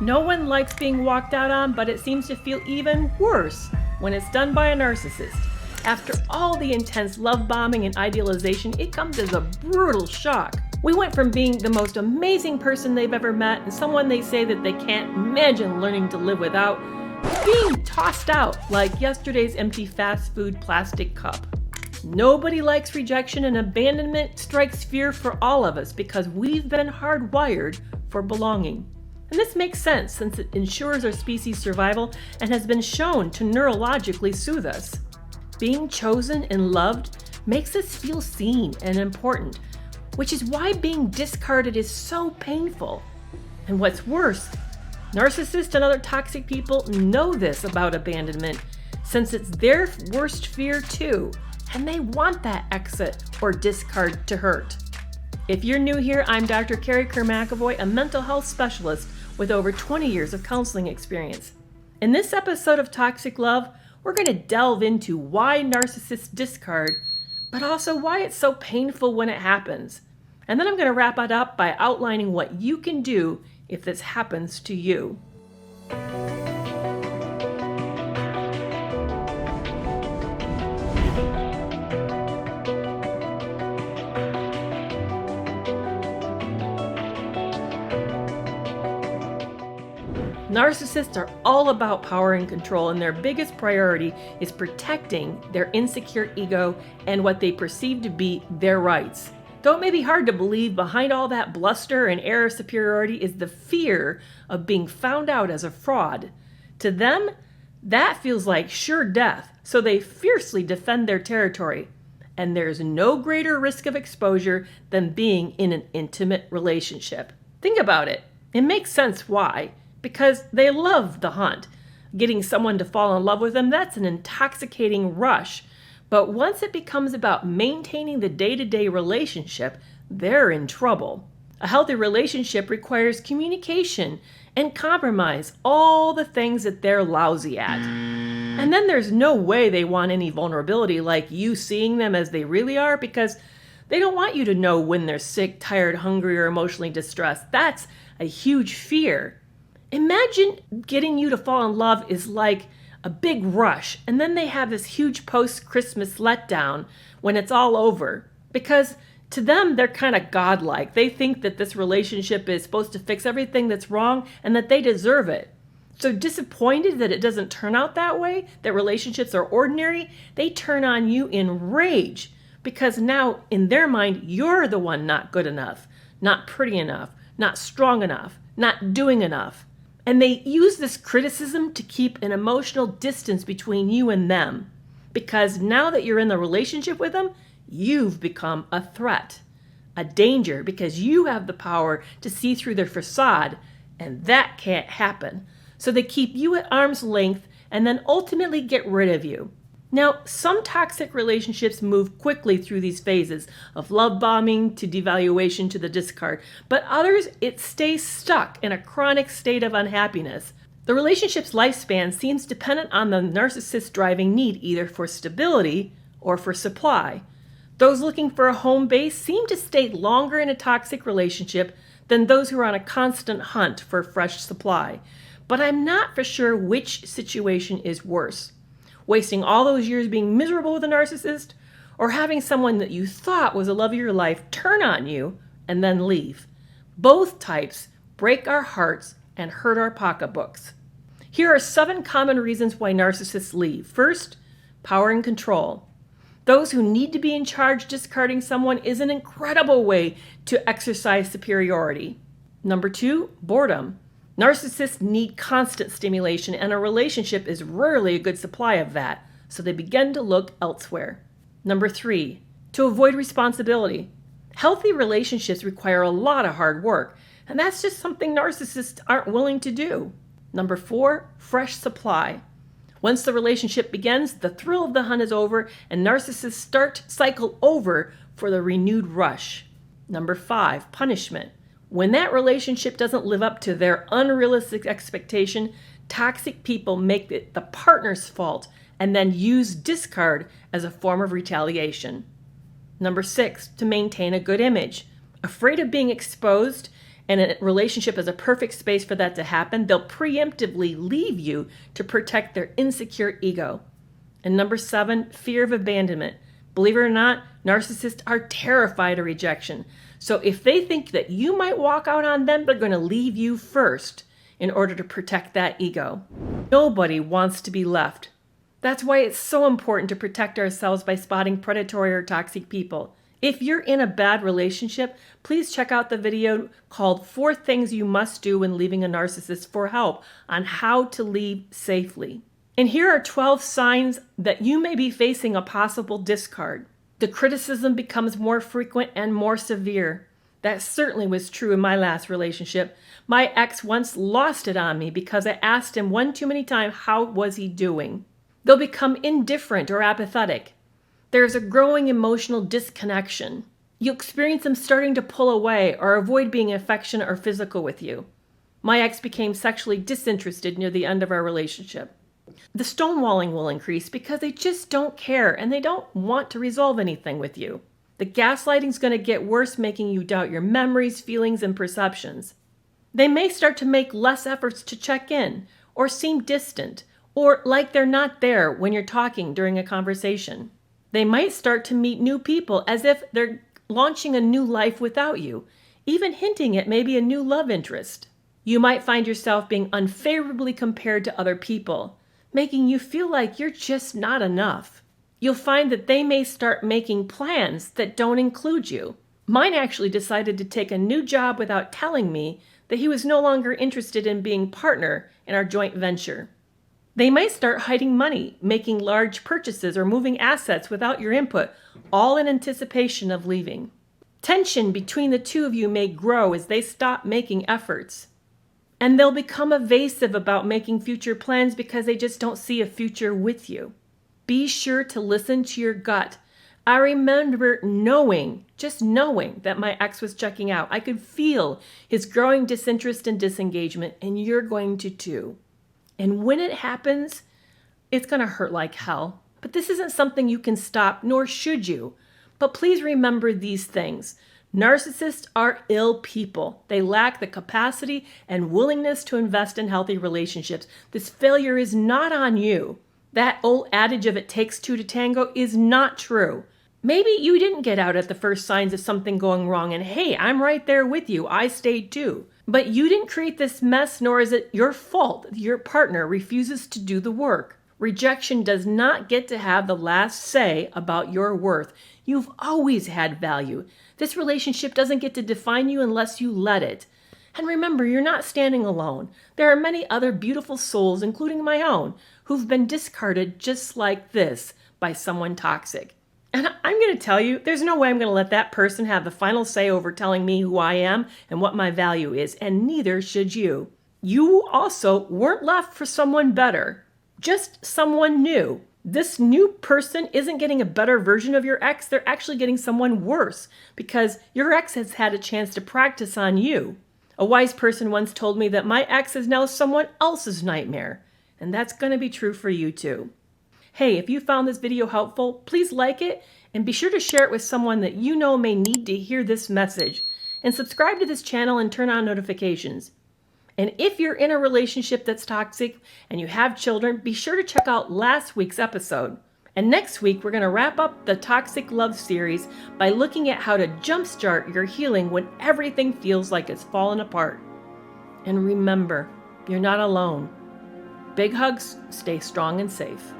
No one likes being walked out on, but it seems to feel even worse when it's done by a narcissist. After all the intense love bombing and idealization, it comes as a brutal shock. We went from being the most amazing person they've ever met and someone they say that they can't imagine learning to live without, to being tossed out like yesterday's empty fast food plastic cup. Nobody likes rejection, and abandonment strikes fear for all of us because we've been hardwired for belonging. And this makes sense since it ensures our species' survival and has been shown to neurologically soothe us. Being chosen and loved makes us feel seen and important, which is why being discarded is so painful. And what's worse, narcissists and other toxic people know this about abandonment since it's their worst fear too, and they want that exit or discard to hurt. If you're new here, I'm Dr. Kerry Kerr McAvoy, a mental health specialist with over 20 years of counseling experience. In this episode of Toxic Love, we're going to delve into why narcissists discard, but also why it's so painful when it happens. And then I'm going to wrap it up by outlining what you can do if this happens to you. Narcissists are all about power and control, and their biggest priority is protecting their insecure ego and what they perceive to be their rights. Though it may be hard to believe, behind all that bluster and air of superiority is the fear of being found out as a fraud. To them, that feels like sure death, so they fiercely defend their territory. And there's no greater risk of exposure than being in an intimate relationship. Think about it. It makes sense why. Because they love the hunt. Getting someone to fall in love with them, that's an intoxicating rush. But once it becomes about maintaining the day-to-day relationship, they're in trouble. A healthy relationship requires communication and compromise, all the things that they're lousy at. And then there's no way they want any vulnerability, like you seeing them as they really are, because they don't want you to know when they're sick, tired, hungry, or emotionally distressed. That's a huge fear. Imagine getting you to fall in love is like a big rush, and then they have this huge post-Christmas letdown when it's all over. Because to them, they're kind of godlike. They think that this relationship is supposed to fix everything that's wrong and that they deserve it. So disappointed that it doesn't turn out that way, that relationships are ordinary, they turn on you in rage. Because now, in their mind, you're the one not good enough, not pretty enough, not strong enough, not doing enough. And they use this criticism to keep an emotional distance between you and them. Because now that you're in the relationship with them, you've become a threat, a danger, because you have the power to see through their facade, and that can't happen. So they keep you at arm's length and then ultimately get rid of you. Now, some toxic relationships move quickly through these phases of love bombing to devaluation to the discard, but others, it stays stuck in a chronic state of unhappiness. The relationship's lifespan seems dependent on the narcissist's driving need either for stability or for supply. Those looking for a home base seem to stay longer in a toxic relationship than those who are on a constant hunt for fresh supply. But I'm not for sure which situation is worse. Wasting all those years being miserable with a narcissist, or having someone that you thought was the love of your life turn on you and then leave. Both types break our hearts and hurt our pocketbooks. Here are 7 common reasons why narcissists leave. First, power and control. Those who need to be in charge discarding someone is an incredible way to exercise superiority. Number 2, boredom. Narcissists need constant stimulation, and a relationship is rarely a good supply of that, so they begin to look elsewhere. Number 3, to avoid responsibility. Healthy relationships require a lot of hard work, and that's just something narcissists aren't willing to do. Number 4, fresh supply. Once the relationship begins, the thrill of the hunt is over, and narcissists start cycle over for the renewed rush. Number 5, punishment. When that relationship doesn't live up to their unrealistic expectation, toxic people make it the partner's fault and then use discard as a form of retaliation. Number 6, to maintain a good image. Afraid of being exposed and a relationship is a perfect space for that to happen, they'll preemptively leave you to protect their insecure ego. And number 7, fear of abandonment. Believe it or not, narcissists are terrified of rejection. So if they think that you might walk out on them, they're going to leave you first in order to protect that ego. Nobody wants to be left. That's why it's so important to protect ourselves by spotting predatory or toxic people. If you're in a bad relationship, please check out the video called 4 Things You Must Do When Leaving a Narcissist for help on how to leave safely. And here are 12 signs that you may be facing a possible discard. The criticism becomes more frequent and more severe. That certainly was true in my last relationship. My ex once lost it on me because I asked him one too many times how was he doing. They'll become indifferent or apathetic. There's a growing emotional disconnection. You'll experience them starting to pull away or avoid being affectionate or physical with you. My ex became sexually disinterested near the end of our relationship. The stonewalling will increase because they just don't care and they don't want to resolve anything with you. The gaslighting's going to get worse, making you doubt your memories, feelings, and perceptions. They may start to make less efforts to check in or seem distant or like they're not there when you're talking during a conversation. They might start to meet new people as if they're launching a new life without you, even hinting at maybe a new love interest. You might find yourself being unfavorably compared to other people, making you feel like you're just not enough. You'll find that they may start making plans that don't include you. Mine actually decided to take a new job without telling me that he was no longer interested in being partner in our joint venture. They might start hiding money, making large purchases, or moving assets without your input, all in anticipation of leaving. Tension between the two of you may grow as they stop making efforts. And they'll become evasive about making future plans because they just don't see a future with you. Be sure to listen to your gut. I remember just knowing that my ex was checking out. I could feel his growing disinterest and disengagement, and you're going to too. And when it happens, it's going to hurt like hell. But this isn't something you can stop, nor should you. But please remember these things. Narcissists are ill people. They lack the capacity and willingness to invest in healthy relationships. This failure is not on you. That old adage of it takes 2 to tango is not true. Maybe you didn't get out at the first signs of something going wrong, and hey, I'm right there with you. I stayed too. But you didn't create this mess, nor is it your fault that your partner refuses to do the work. Rejection does not get to have the last say about your worth. You've always had value. This relationship doesn't get to define you unless you let it. And remember, you're not standing alone. There are many other beautiful souls, including my own, who've been discarded just like this by someone toxic. And I'm going to tell you, there's no way I'm going to let that person have the final say over telling me who I am and what my value is, and neither should you. You also weren't left for someone better, just someone new. This new person isn't getting a better version of your ex, they're actually getting someone worse because your ex has had a chance to practice on you. A wise person once told me that my ex is now someone else's nightmare, and that's going to be true for you too. Hey, if you found this video helpful, please like it and be sure to share it with someone that you know may need to hear this message. And subscribe to this channel and turn on notifications. And if you're in a relationship that's toxic and you have children, be sure to check out last week's episode. And next week, we're going to wrap up the Toxic Love series by looking at how to jumpstart your healing when everything feels like it's fallen apart. And remember, you're not alone. Big hugs, stay strong and safe.